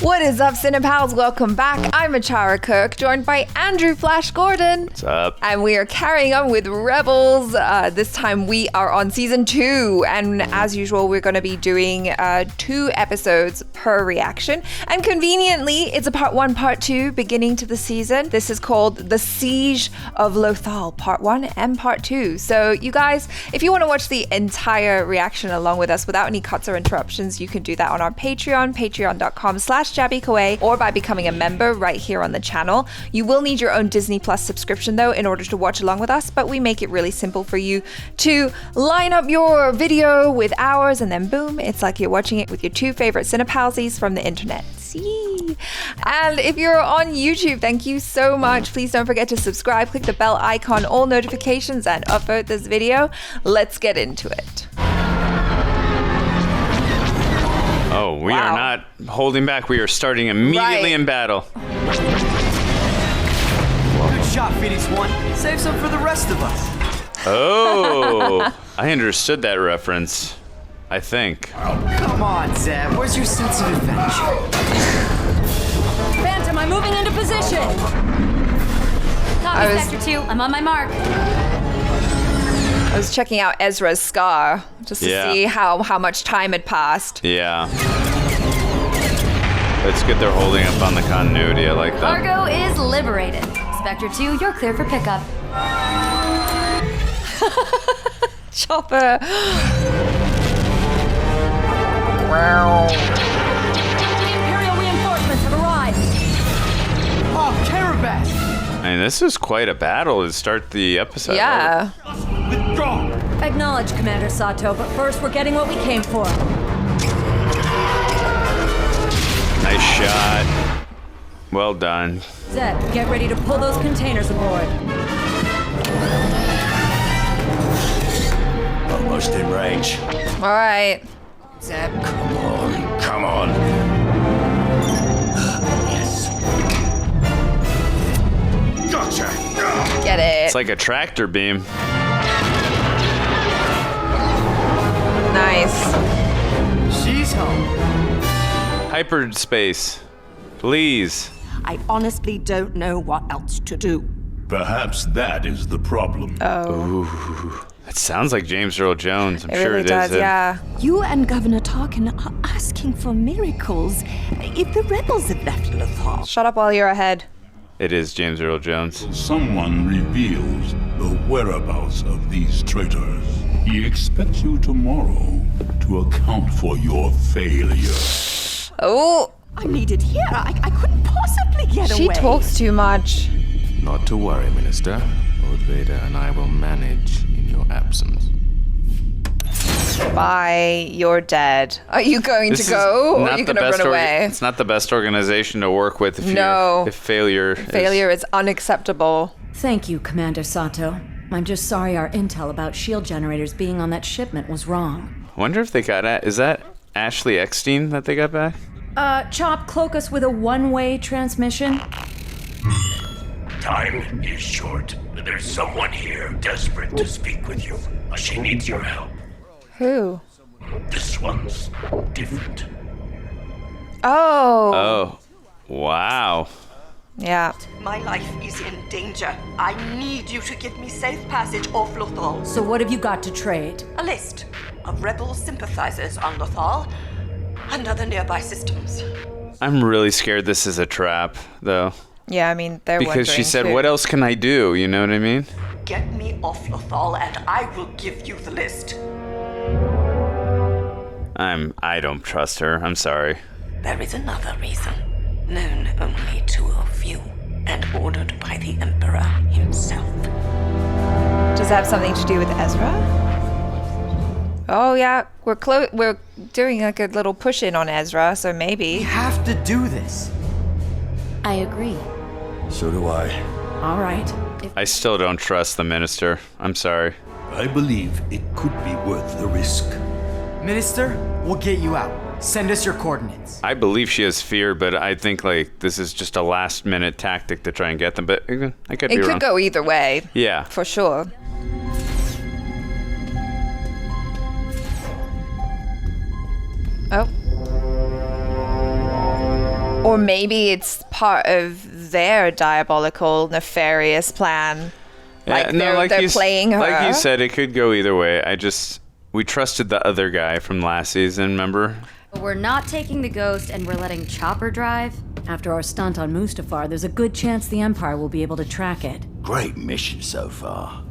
What is up, Cinepals? Welcome back. I'm ACHARA Kirk, joined by Andrew Flash Gordon. What's up? And we are carrying on with Rebels. This time we are on season 2. And as usual, we're going to be doing 2 episodes per reaction. And conveniently, it's a part 1, part 2 beginning to the season. This is called The Siege of Lothal, part 1 and part 2. So you guys, if you want to watch the entire reaction along with us without any cuts or interruptions, you can do that on our Patreon, patreon.com/JabbyKawaii, or by becoming a member right here on the channel. You will need your own Disney Plus subscription though in order to watch along with us, but we make it really simple for you to line up your video with ours, and then boom, it's like you're watching it with your 2 favorite Cinepalsies from the internet. See? And if you're on YouTube, thank you so much. Please don't forget to subscribe, click the bell icon, all notifications, and upvote this video. Let's get into it. Oh, we are not holding back. We are starting immediately in battle. Good shot, Phoenix 1. Save some for the rest of us. Oh, I understood that reference. I think. Oh, come on, Zeb. Where's your sense of adventure? Phantom, I'm moving into position. Copy, Sector 2. I'm on my mark. I was checking out Ezra's scar just to see how much time had passed. Yeah. It's good they're holding up on the continuity. I like that. Cargo is liberated. Spectre 2, you're clear for pickup. Chopper. Imperial reinforcements have arrived. Oh, Caravan! I mean, this is quite a battle to start the episode. Yeah. Withdraw! Acknowledge, Commander Sato, but first we're getting what we came for. Nice shot. Well done. Zeb, get ready to pull those containers aboard. Almost in range. All right. Zeb. Come on. Yes. Gotcha. Get it. It's like a tractor beam. Nice. She's home. Hyperspace. Please. I honestly don't know what else to do. Perhaps that is the problem. Ooh. That sounds like James Earl Jones. I'm It sure really it does, is. yeah. You and Governor Tarkin are asking for miracles. If the rebels have left Lothal, Shut up while you're ahead. It is James Earl Jones. Someone reveals the whereabouts of these traitors. He expects you tomorrow to account for your failure. Oh, I'm needed here. I couldn't possibly get away. she talks too much. Not to worry, Minister. Lord Vader and I will manage in your absence. Bye, you're dead. Are you going This to go, is or not are you the going to best run away? It's not the best organization to work with if No. if failure Failure is unacceptable. Thank you, Commander Sato. I'm just sorry our intel about shield generators being on that shipment was wrong. I wonder if they got is that Ashley Eckstein that they got back? Chop, cloak us with a one-way transmission. Time is short. There's someone here desperate to speak with you. She needs your help. Who? This one's different. Oh. Oh. Wow. Yeah. My life is in danger. I need you to give me safe passage off Lothal. So what have you got to trade? A list of rebel sympathizers on Lothal and other nearby systems. I'm really scared this is a trap, though. Yeah, I mean, they're Because she wondering, said, too. what else can I do? You know what I mean? Get me off Lothal and I will give you the list. I don't trust her. I'm sorry. There is another reason, known only to a few, and ordered by the Emperor himself. Does that have something to do with Ezra? Oh yeah, we're doing like a little push in on Ezra, so We maybe. have to do this. I agree. So do I. All right. I still don't trust the minister. I'm sorry. I believe it could be worth the risk. Minister, we'll get you out. Send us your coordinates. I believe she has fear, but I think like this is just a last-minute tactic to try and get them. But I could be It wrong. could go either way. Yeah. For sure. Oh. Or maybe it's part of their diabolical, nefarious plan. Like they're playing her. Like you said, it could go either way. We trusted the other guy from last season, remember? We're not taking the Ghost and we're letting Chopper drive. After our stunt on Mustafar, there's a good chance the Empire will be able to track it. Great mission so far.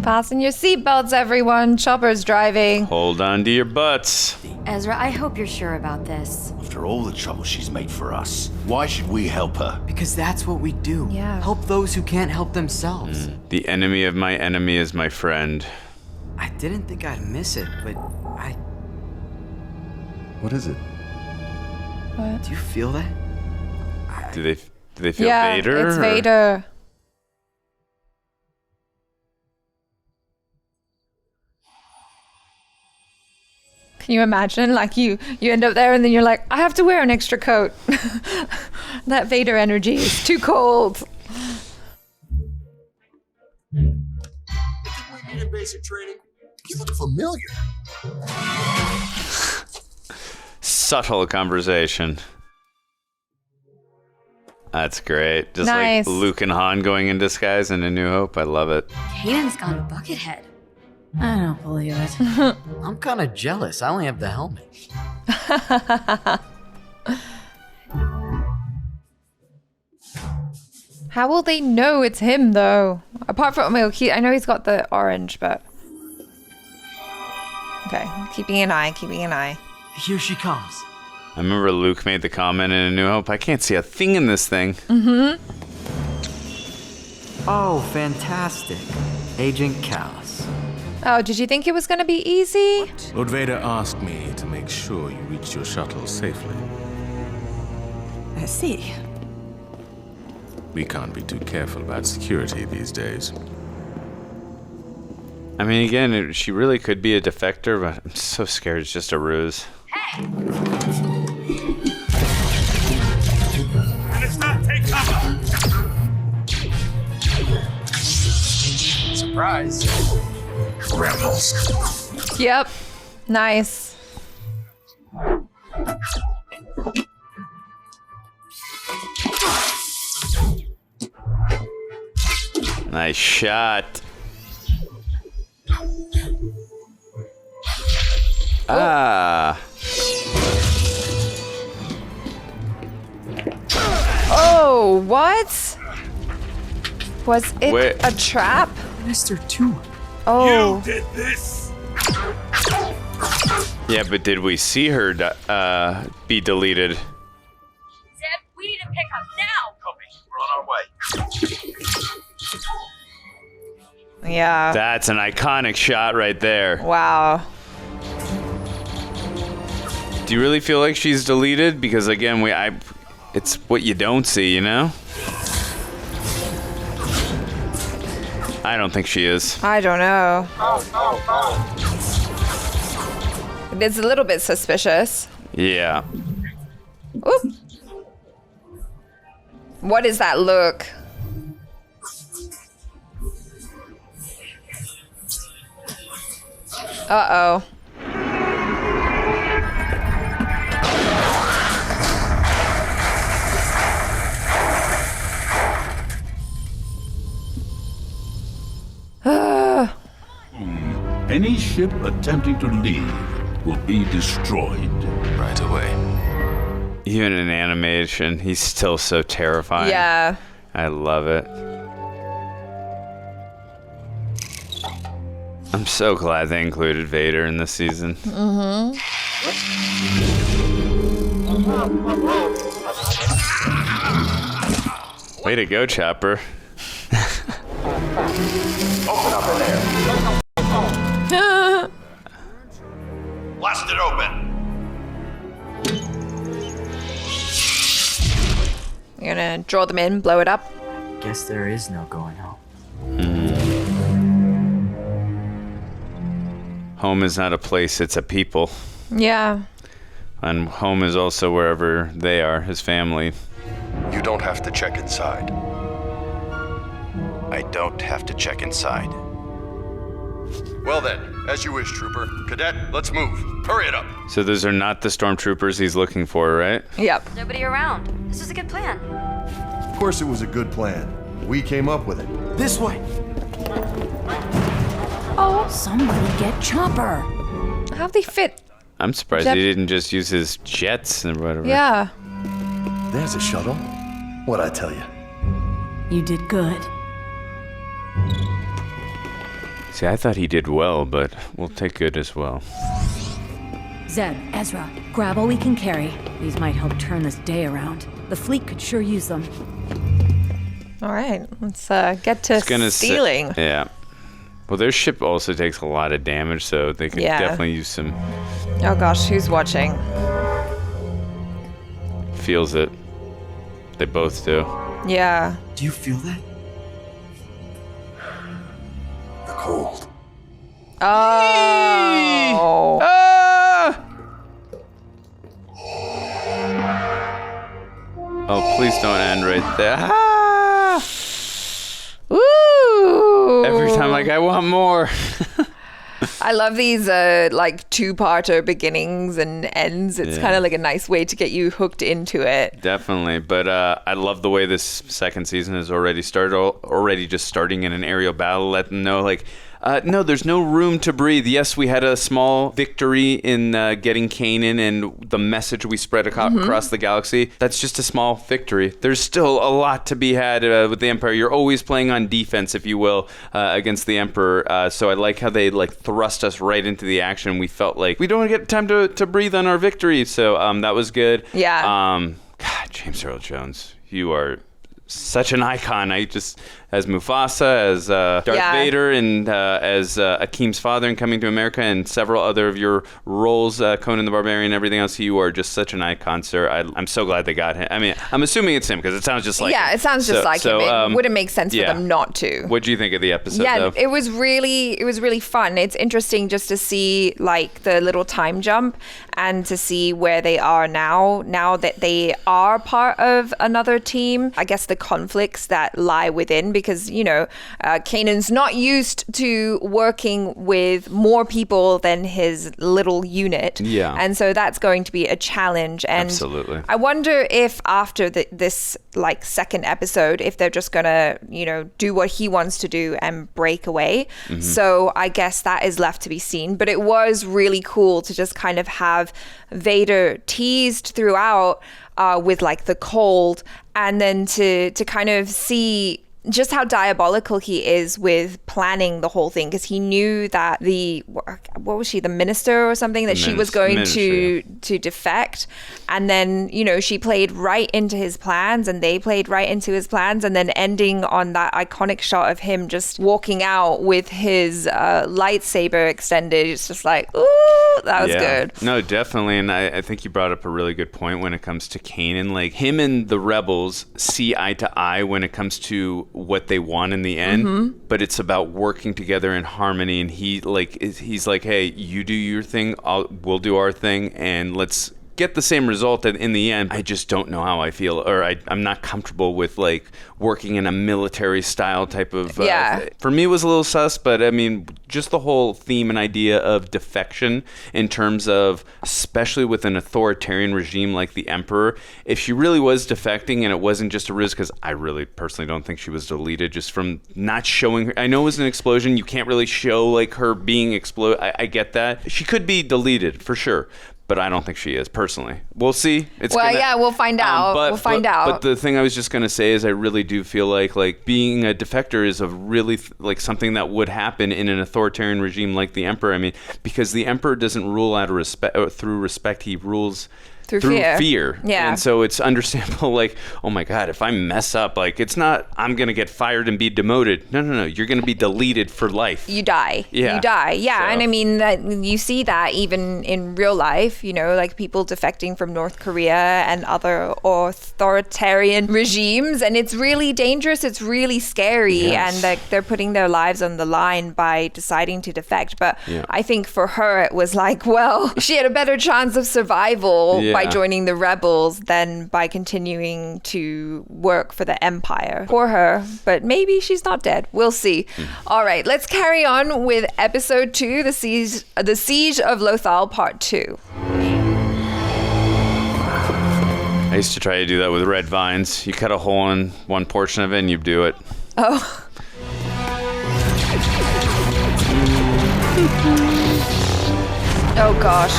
Fasten your seatbelts, everyone. Chopper's driving. Hold on to your butts. Ezra, I hope you're sure about this. After all the trouble she's made for us, why should we help her? Because that's what we do. Yeah. Help those who can't help themselves. The enemy of my enemy is my friend. I didn't think I'd miss it, but What is it? do you feel that? Do they feel Yeah, Vader? it's or- Vader. Can you imagine? Like you end up there and then you're like, I have to wear an extra coat. That Vader energy is too cold. We need a basic training. You look familiar. Subtle conversation. That's great. Just Nice. like Luke and Han going in disguise in A New Hope. I love it. Kanan's gone Buckethead. I don't believe it. I'm kind of jealous. I only have the helmet. How will they know it's him though? Apart from, I know he's got the orange, but okay, keeping an eye. Here she comes. I remember Luke made the comment in A New Hope, I can't see a thing in this thing. Oh, fantastic. Agent Callus. Oh, did you think it was gonna be easy? Lord Vader asked me to make sure you reached your shuttle safely. I see. We can't be too careful about security these days. I mean, again, she really could be a defector, but I'm so scared it's just a ruse. Let's not take cover. Surprise. Rebels. Yep. Nice. Nice shot. Ah. Oh, what? Was it Wait. a trap? Mr. 2. Oh. You did this. Yeah, but did we see her be deleted? Zeb, we need to pick up now! Copy. We're on our way. Yeah. That's an iconic shot right there. Wow. Do you really feel like she's deleted? Because again, it's what you don't see, you know? I don't think she is. I don't know. It's a little bit suspicious. Yeah. Oop. What is that look? Uh-oh. Any ship attempting to leave will be destroyed. Right away. Even in animation, he's still so terrifying. Yeah. I love it. I'm so glad they included Vader in this season. Way to go, Chopper. Open up in there. Blast it open. You're gonna draw them in, blow it up. Guess there is no going home. Home is not a place, it's a people. Yeah. And home is also wherever they are, his family. You don't have to check inside. I don't have to check inside. Well then, As you wish, Trooper. Cadet, let's move. Hurry it up. So those are not the stormtroopers he's looking for, right? Yep. Nobody around. This is a good plan. Of course it was a good plan. We came up with it. This way. Oh, somebody get Chopper. How'd they fit? I'm surprised he didn't just use his jets or whatever. Yeah. There's a shuttle. What'd I tell you? You did good. See, I thought he did well, but we'll take good as well. Zeb, Ezra, grab all we can carry. These might help turn this day around. The fleet could sure use them. All right, let's get to stealing. Yeah. Well, their ship also takes a lot of damage, so they could definitely use some... Oh gosh, who's watching? Feels it. They both do. Yeah. Do you feel that? The cold. Oh. Oh, please don't end right there. Woo! Every time, like, I want more. I love these like two-parter beginnings and ends. It's kind of like a nice way to get you hooked into it. Definitely, but I love the way this second season has already started. Already just starting in an aerial battle, let them know like, no, there's no room to breathe. Yes, we had a small victory in getting Kanan and the message we spread across the galaxy. That's just a small victory. There's still a lot to be had with the Empire. You're always playing on defense, if you will, against the Emperor. So I like how they like thrust us right into the action. We felt like we don't get time to breathe on our victory. So that was good. Yeah. God, James Earl Jones, you are such an icon. I just, as Mufasa, as Darth Vader, and as Akeem's father in Coming to America, and several other of your roles, Conan the Barbarian and everything else, you are just such an icon, sir. I'm so glad they got him. I mean, I'm assuming it's him because it sounds just like him. It sounds just like him. It wouldn't make sense for them not to. What do you think of the episode, Yeah, though? it was really fun. It's interesting just to see like the little time jump and to see where they are now that they are part of another team. I guess the conflicts that lie within, because, you know, Kanan's not used to working with more people than his little unit. Yeah. And so that's going to be a challenge. And absolutely. I wonder if after this like second episode, if they're just gonna, you know, do what he wants to do and break away. Mm-hmm. So I guess that is left to be seen. But it was really cool to just kind of have Vader teased throughout with like the cold, and then to kind of see just how diabolical he is with planning the whole thing, because he knew that what was she, the minister or something, that she was going to defect, and then, you know, she played right into his plans and they played right into his plans, and then ending on that iconic shot of him just walking out with his lightsaber extended. It's just like, ooh, that was good. No, definitely. And I think you brought up a really good point when it comes to Kanan. Like, him and the rebels see eye to eye when it comes to what they want in the end, but it's about working together in harmony. And he's like, hey, you do your thing, we'll do our thing, and let's get the same result in the end. I just don't know how I feel, or I'm not comfortable with like working in a military style type of for me it was a little sus, but I mean, just the whole theme and idea of defection in terms of, especially with an authoritarian regime like the Emperor, if she really was defecting and it wasn't just a risk, because I really personally don't think she was deleted just from not showing her. I know it was an explosion, you can't really show like her being exploded. I get that. She could be deleted for sure, but I don't think she is, personally. We'll see. We'll find out. We'll find out. But the thing I was just going to say is I really do feel like being a defector is a really like something that would happen in an authoritarian regime like the Emperor. I mean, because the Emperor doesn't rule out of respect, through respect. He rules through fear. Yeah. And so it's understandable, like, oh my God, if I mess up, like, it's not, I'm going to get fired and be demoted. No. You're going to be deleted for life. You die. Yeah. You die. Yeah. So. And I mean, you see that even in real life. life, like people defecting from North Korea and other authoritarian regimes. And it's really dangerous. It's really scary. And they're putting their lives on the line by deciding to defect. But I think for her, it was like, well, she had a better chance of survival by joining the rebels than by continuing to work for the Empire. Poor her, but maybe she's not dead. We'll see. All right, let's carry on with episode 2, the Siege of Lothal Part 2. I used to try to do that with red vines. You cut a hole in one portion of it and you do it. Oh. Oh gosh.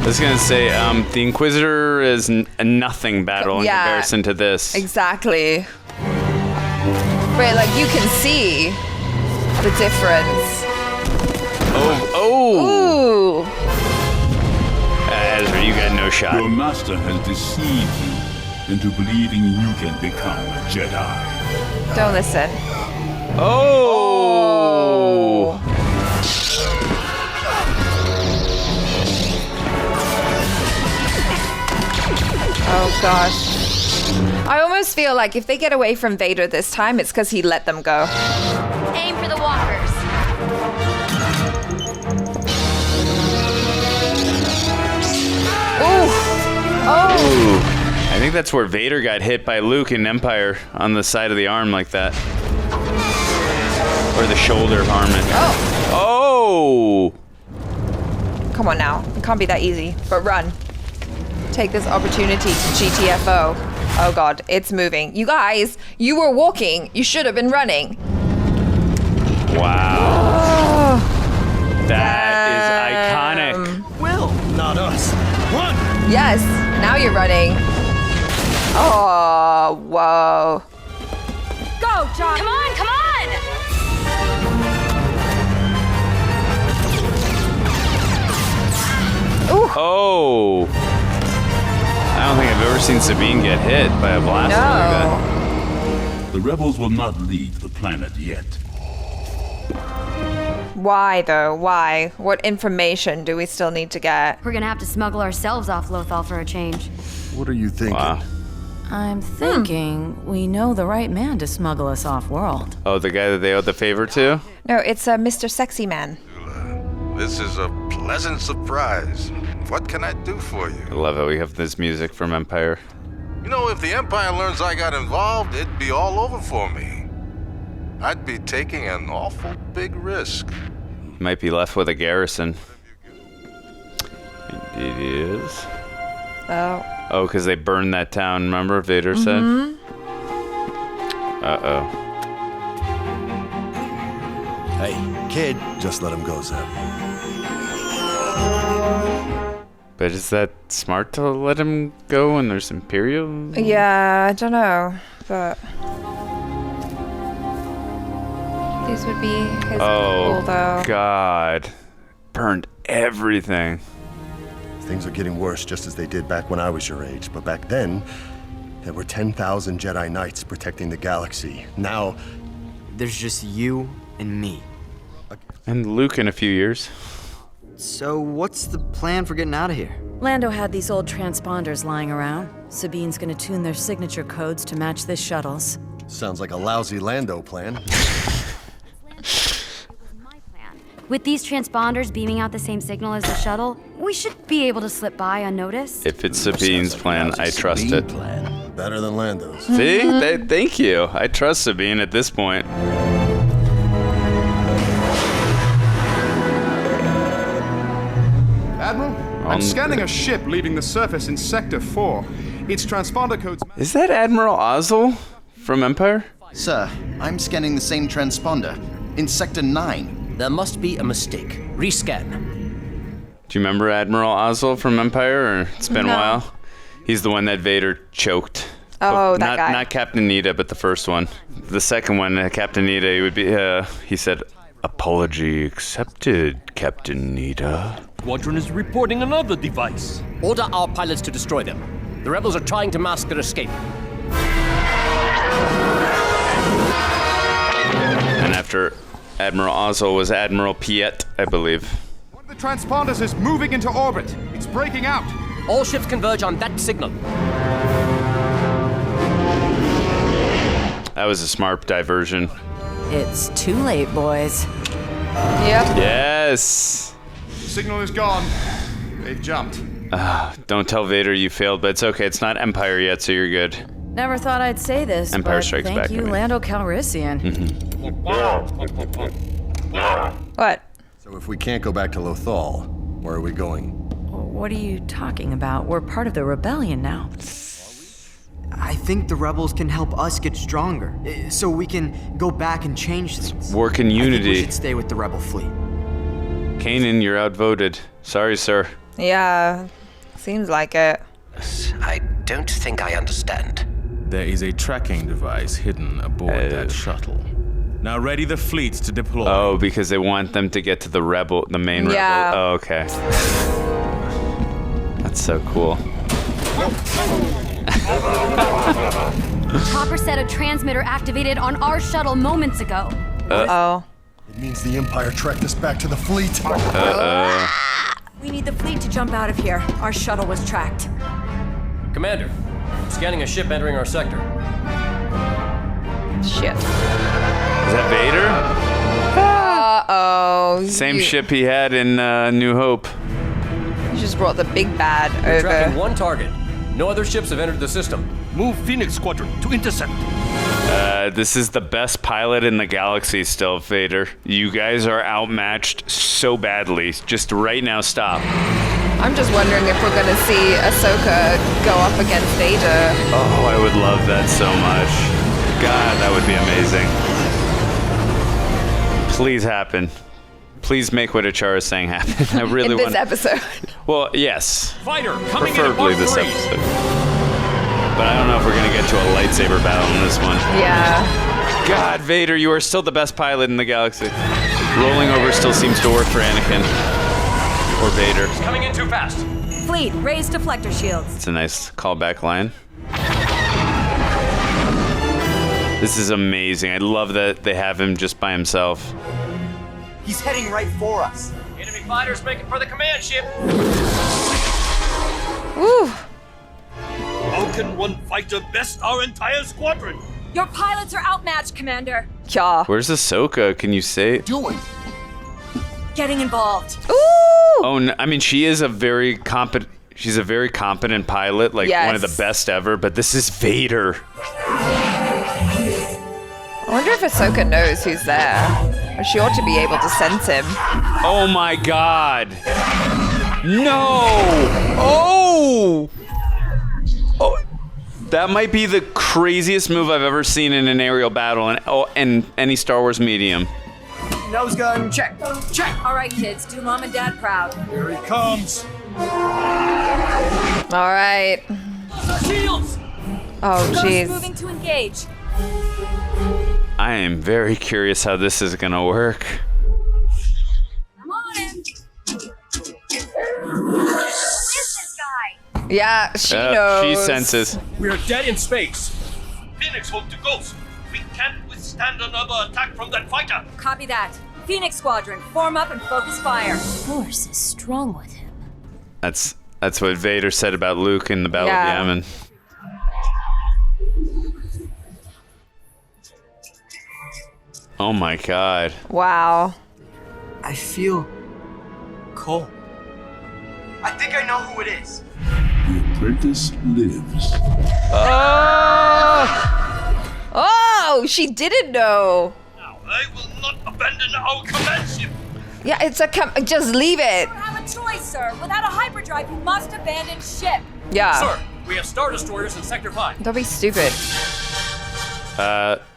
I was going to say, the Inquisitor is a nothing battle in comparison to this. Exactly. But like you can see the difference. Oh. Ooh. Ezra, you got no shot. Your master has deceived you into believing you can become a Jedi. Don't listen. Oh. Oh gosh. I almost feel like if they get away from Vader this time, it's because he let them go. Aim for the walkers. Ooh. Oh. Ooh. I think that's where Vader got hit by Luke in Empire on the side of the arm like that. Or the shoulder arm. Oh. Come on now. It can't be that easy. But run. Take this opportunity to GTFO. Oh god, it's moving. You guys, you were walking. You should have been running. Wow. That is iconic. Will, not us. Run! Yes, now you're running. Oh, whoa. Go, John! Come on, come on! Ooh. Oh. I don't think I've ever seen Sabine get hit by a blaster like that. The rebels will not leave the planet yet. Why, though? Why? What information do we still need to get? We're gonna have to smuggle ourselves off Lothal for a change. What are you thinking? Wow. I'm thinking we know the right man to smuggle us off-world. Oh, the guy that they owe the favor to? No, it's Mr. Sexy Man. This is a pleasant surprise. What can I do for you? I love how we have this music from Empire. You know, if the Empire learns I got involved, it'd be all over for me. I'd be taking an awful big risk. Might be left with a garrison. It is. Oh. Oh, because they burned that town, remember Vader said? Uh-oh. Hey, kid. Just let him go, Zeb. But is that smart to let him go when there's Imperial? Yeah, I don't know, but... These would be his people, though. God. Burned everything. Things are getting worse just as they did back when I was your age. But back then, there were 10,000 Jedi Knights protecting the galaxy. Now... There's just you and me. And Luke in a few years. So what's the plan for getting out of here? Lando had these old transponders lying around. Sabine's gonna tune their signature codes to match this shuttle's. Sounds like a lousy Lando plan. With these transponders beaming out the same signal as the shuttle, we should be able to slip by unnoticed. If it's Sabine's plan, I trust it. Better than Lando's. See? Thank you. I trust Sabine at this point. Admiral, I'm scanning a ship leaving the surface in Sector 4. Its transponder codes... Is that Admiral Ozzel from Empire? Sir, I'm scanning the same transponder in Sector 9. There must be a mistake. Rescan. Do you remember Admiral Ozzel from Empire, or it's been a while? He's the one that Vader choked. Oh, that guy. Not Captain Nita, but the first one. The second one, Captain Nita, he would be. He said, "Apology accepted, Captain Nita." Squadron is reporting another device. Order our pilots to destroy them. The rebels are trying to mask their escape. And after Admiral Ozzel was Admiral Piet, I believe. The transponders is moving into orbit. It's breaking out. All ships converge on that signal. That was a smart diversion. It's too late, boys. Yep. Yes. The signal is gone. They've jumped. Don't tell Vader you failed, but it's okay. It's not Empire yet, so you're good. Never thought I'd say this, Empire but Strikes thank Back, you, I mean. Lando Calrissian. What? So if we can't go back to Lothal, where are we going? What are you talking about? We're part of the rebellion now. I think the rebels can help us get stronger, so we can go back and change things. Work in I think unity. we should stay with the rebel fleet. Kanan, you're outvoted. Sorry, sir. Yeah, seems like it. I don't think I understand. There is a tracking device hidden aboard that shuttle. Now ready the fleet to deploy. Oh, because they want them to get to the main Yeah. rebel. Oh, okay. That's so cool. Chopper said a transmitter activated on our shuttle moments ago. Uh-oh. It means the Empire tracked us back to the fleet. Uh-oh. We need the fleet to jump out of here. Our shuttle was tracked. Commander, I'm scanning a ship entering our sector. Shit. Is that Vader? Uh-oh. Same ship he had in New Hope. You just brought the big bad We're over. tracking one target. No other ships have entered the system. Move Phoenix Squadron to intercept. This is the best pilot in the galaxy still, Vader. You guys are outmatched so badly. Just right now, stop. I'm just wondering if we're gonna see Ahsoka go up against Vader. Oh, I would love that so much. God, that would be amazing. Please happen. Please make what ACHARA is saying happen. I really in want. this episode. Well, yes. Fighter coming Preferably in this 3. episode. But I don't know if we're gonna get to a lightsaber battle in this one. Yeah. God, Vader, you are still the best pilot in the galaxy. Rolling over still seems to work for Anakin. Or Vader. Coming in too fast. Fleet, raise deflector shields. It's a nice callback line. This is amazing. I love that they have him just by himself. He's heading right for us. Enemy fighters making for the command ship. Woo. How can one fighter best our entire squadron? Your pilots are outmatched, Commander. Yeah. Where's Ahsoka? Can you say? Do it. Getting involved. Ooh. Oh, no, I mean, she is a very competent. She's a very competent pilot, like Yes. one of the best ever. But this is Vader. I wonder if Ahsoka knows who's there. Or she ought to be able to sense him. Oh my God! No! Oh! Oh! That might be the craziest move I've ever seen in an aerial battle in any Star Wars medium. Nose gun, check. Check. All right, kids, do Mom and Dad proud. Here he comes. All right. Shields! Oh, jeez. Moving to engage. I am very curious how this is gonna work. I'm on him. Who is this guy? Yeah, she knows. She senses. We are dead in space. Phoenix hold to Ghost. We can't withstand another attack from that fighter. Copy that. Phoenix Squadron, form up and focus fire. Force is strong with him. That's what Vader said about Luke in the Battle Yeah. of Yavin. Oh my God. Wow. I feel cold. I think I know who it is. The apprentice lives. Oh! Oh, she didn't know. Now, I will not abandon our command ship. Yeah, it's a just leave it. You don't have a choice, sir. Without a hyperdrive, you must abandon ship. Yeah. Sir, we have Star Destroyers in Sector 5. Don't be stupid.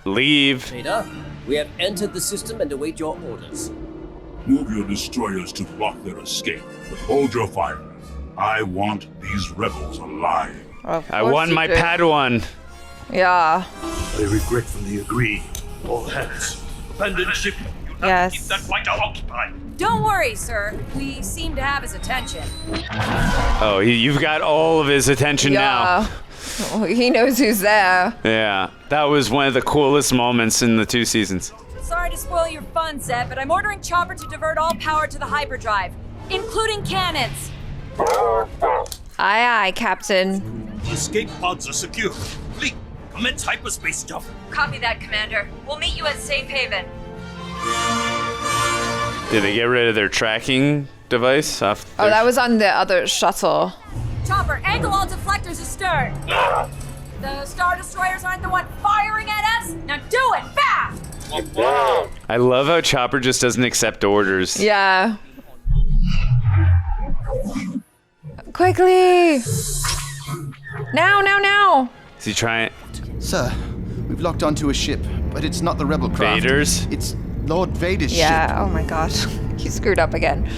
Leave. Vader, we have entered the system and await your orders. Move your destroyers to block their escape, but hold your fire. I want these rebels alive. I won my Padawan. Yeah. I regretfully agree. All hands. Abandon ship. You have Yes. to keep that fighter occupied. Don't worry, sir. We seem to have his attention. Oh, you've got all of his attention Yeah. now. Oh, he knows who's there. Yeah, that was one of the coolest moments in the 2 seasons. Sorry to spoil your fun, Zed, but I'm ordering Chopper to divert all power to the hyperdrive. including cannons. Aye, Captain. The escape pods are secure. Fleet, commence hyperspace jump. Copy that, Commander. We'll meet you at Safe Haven. Did they get rid of their tracking device? Oh, that was on the other shuttle. Chopper, angle all deflectors astern. The Star Destroyers aren't the one firing at us. Now do it, fast! I love how Chopper just doesn't accept orders. Yeah. Quickly! Now! Is he trying? Sir, we've locked onto a ship, but it's not the rebel craft. Vader's? It's Lord Vader's ship. Yeah, oh my god. He screwed up again.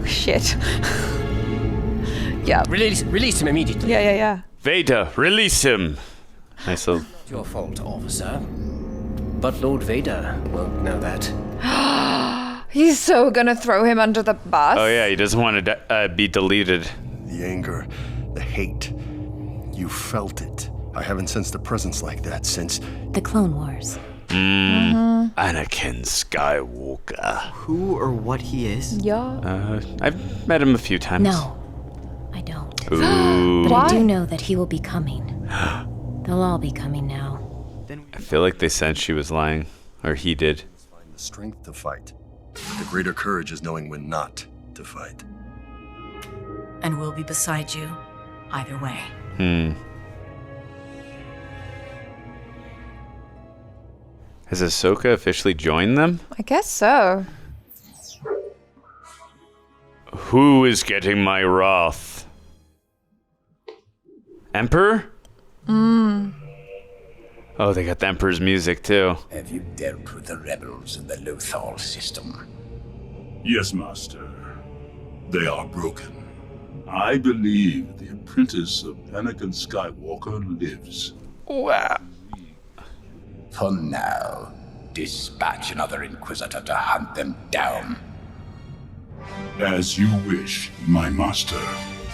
Shit. Yeah. Release him immediately. Yeah. Vader, release him. Nice little... Your fault, officer. But Lord Vader won't know that. He's so gonna throw him under the bus. Oh yeah, he doesn't want to be deleted. The anger, the hate. You felt it. I haven't sensed a presence like that since... The Clone Wars. Anakin Skywalker. Who or what he is? Yeah. I've met him a few times. No, I don't. Ooh. But I do know that he will be coming. They'll all be coming now. I feel like they sensed she was lying. Or he did. Find the strength to fight. The greater courage is knowing when not to fight. And we'll be beside you, either way. Has Ahsoka officially joined them? I guess so. Who is getting my wrath? Emperor? Oh, they got the Emperor's music too. Have you dealt with the rebels in the Lothal system? Yes, Master. They are broken. I believe the apprentice of Anakin Skywalker lives. Wow. For now, dispatch another Inquisitor to hunt them down. As you wish, my master.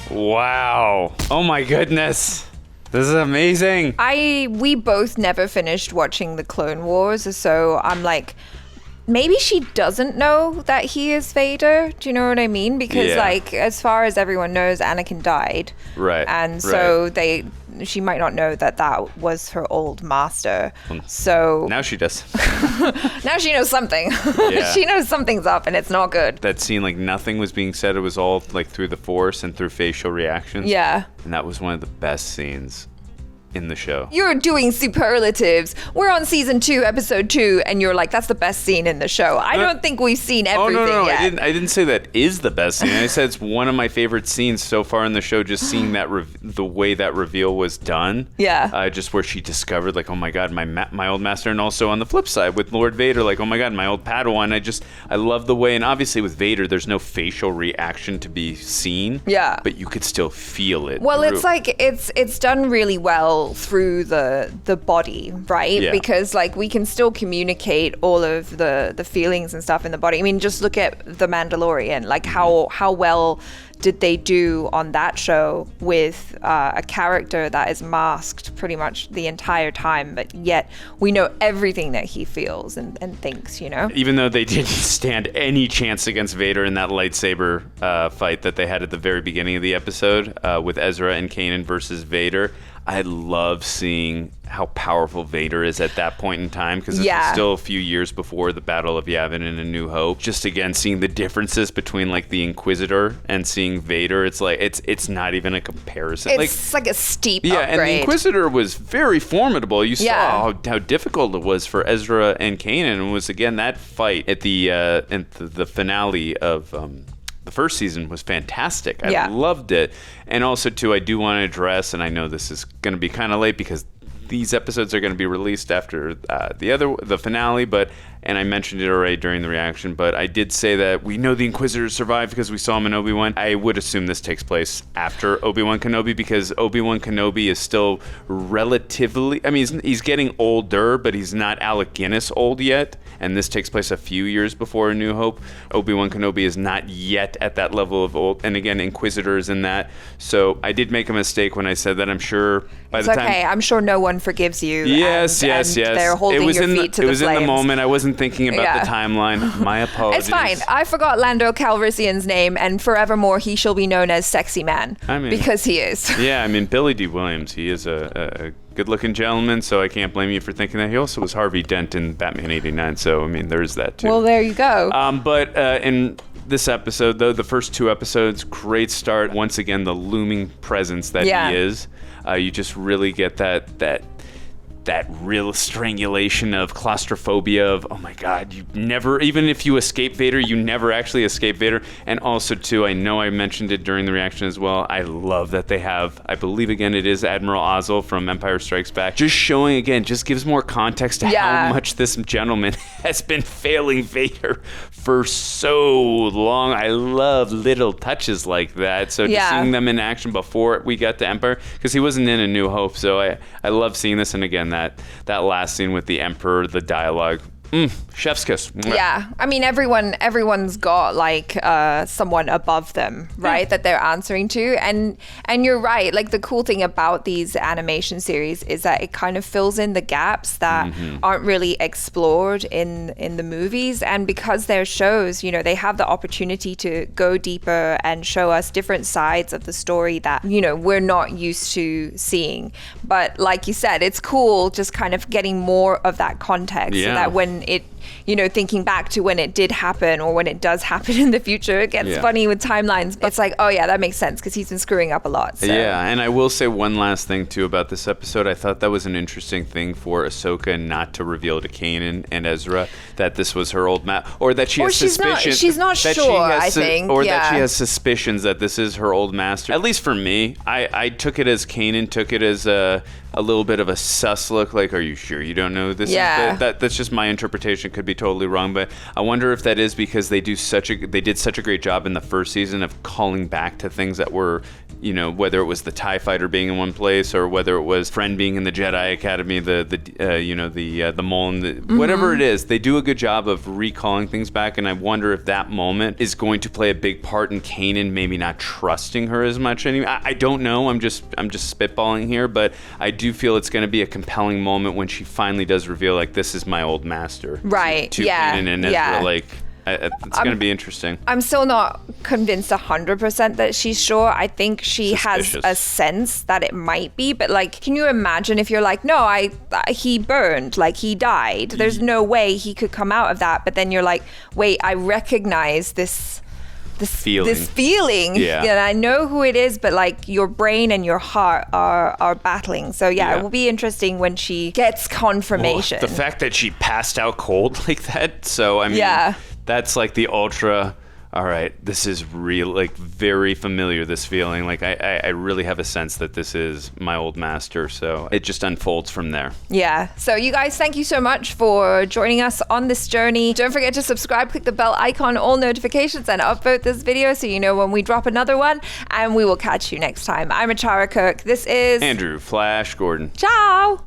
Wow. Oh my goodness. This is amazing. We both never finished watching the Clone Wars, so I'm like, maybe she doesn't know that he is Vader. Do you know what I mean? Because like, as far as everyone knows, Anakin died. Right. And so she might not know that that was her old master. So now she does. now she knows something. Yeah. She knows something's up and it's not good. That scene, like nothing was being said. It was all like through the Force and through facial reactions. Yeah. And that was one of the best scenes in the show. You're doing superlatives. We're on season 2, episode 2, and you're like, that's the best scene in the show. I don't think we've seen everything yet. I didn't say that is the best scene. I said it's one of my favorite scenes so far in the show, just seeing that the way that reveal was done. Yeah. Just where she discovered, like, oh my God, my old master. And also on the flip side with Lord Vader, like, oh my God, my old Padawan. I love the way, and obviously with Vader, there's no facial reaction to be seen. Yeah. But you could still feel it. Well, it's like, it's done really well through the body, right? Yeah. Because like we can still communicate all of the feelings and stuff in the body. I mean, just look at The Mandalorian, like how well did they do on that show with a character that is masked pretty much the entire time, but yet we know everything that he feels and thinks, you know? Even though they didn't stand any chance against Vader in that lightsaber fight that they had at the very beginning of the episode with Ezra and Kanan versus Vader, I love seeing how powerful Vader is at that point in time, because this was still a few years before the Battle of Yavin and A New Hope. Just again seeing the differences between like the Inquisitor and seeing Vader, it's like it's not even a comparison. It's like a steep upgrade. And the Inquisitor was very formidable. You saw how difficult it was for Ezra and Kanan, and was again that fight at the finale of the first season was fantastic. I loved it. And also, too, I do want to address, and I know this is going to be kind of late because these episodes are going to be released after the finale, and I mentioned it already during the reaction, but I did say that we know the Inquisitors survived because we saw him in Obi-Wan. I would assume this takes place after Obi-Wan Kenobi, because Obi-Wan Kenobi is still relatively, I mean, he's getting older, but he's not Alec Guinness old yet. and this takes place a few years before A New Hope. Obi-Wan Kenobi is not yet at that level of old, and again, Inquisitor is in that. So I did make a mistake when I said that. I'm sure by It's the time... okay. I'm sure no one forgives you. Yes. They're holding your feet to the flames. It was in the moment. I wasn't thinking about the timeline. My apologies. It's fine. I forgot Lando Calrissian's name, and forevermore he shall be known as Sexy Man. Because he is. Yeah, I mean, Billy D. Williams, he is a good-looking gentleman, so I can't blame you for thinking that. He also was Harvey Dent in Batman 89, so, I mean, there's that, too. Well, there you go. But in this episode, though, the first 2 episodes, great start. Once again, the looming presence that he is. You just really get that real strangulation of claustrophobia of, oh my God, you never, even if you escape Vader, you never actually escape Vader. And also, too, I know I mentioned it during the reaction as well, I love that they have, I believe, again, it is Admiral Ozzel from Empire Strikes Back, just showing, again, just gives more context to how much this gentleman has been failing Vader for so long. I love little touches like that. So just seeing them in action before we got to Empire, because he wasn't in A New Hope, so I love seeing this. And again, that last scene with the Emperor, the dialogue, chef's kiss. Yeah, I mean, everyone's got like someone above them, right, that they're answering to, and you're right. Like, the cool thing about these animation series is that it kind of fills in the gaps that aren't really explored in the movies, and because they're shows, you know, they have the opportunity to go deeper and show us different sides of the story that, you know, we're not used to seeing. But like you said, it's cool just kind of getting more of that context, so that when it, you know, thinking back to when it did happen or when it does happen in the future, it gets funny with timelines. But it's like, oh yeah, that makes sense because he's been screwing up a lot. So. Yeah, and I will say one last thing too about this episode. I thought that was an interesting thing for Ahsoka not to reveal to Kanan and Ezra that this was her old master, or that she has suspicions. She's not sure, I think. Or that she has suspicions that this is her old master. At least for me, I took it as Kanan took it as a little bit of a sus look, like, are you sure you don't know who this is? That's just my interpretation. Could be totally wrong, but I wonder if that is because they did such a great job in the first season of calling back to things that were, you know, whether it was the TIE fighter being in one place or whether it was Friend being in the Jedi Academy, the mole, and whatever it is, they do a good job of recalling things back. And I wonder if that moment is going to play a big part in Kanan maybe not trusting her as much anymore. I don't know. I'm just spitballing here, but I do feel it's going to be a compelling moment when she finally does reveal, like, this is my old master. Right. To Kanan and Ezra, like, it's going to be interesting. I'm still not convinced 100% that she's sure. I think she has a sense that it might be, but like, can you imagine if you're like, no, he burned, like he died. There's no way he could come out of that. But then you're like, wait, I recognize this feeling. Yeah. And I know who it is, but like your brain and your heart are battling. So yeah, it will be interesting when she gets confirmation. The fact that she passed out cold like that. So I mean, that's like the ultra, all right, this is real, like very familiar, this feeling. Like I really have a sense that this is my old master. So it just unfolds from there. Yeah. So you guys, thank you so much for joining us on this journey. Don't forget to subscribe, click the bell icon, all notifications, and upvote this video so you know when we drop another one. And we will catch you next time. I'm ACHARA Cook. This is Andrew Flash Gordon. Ciao.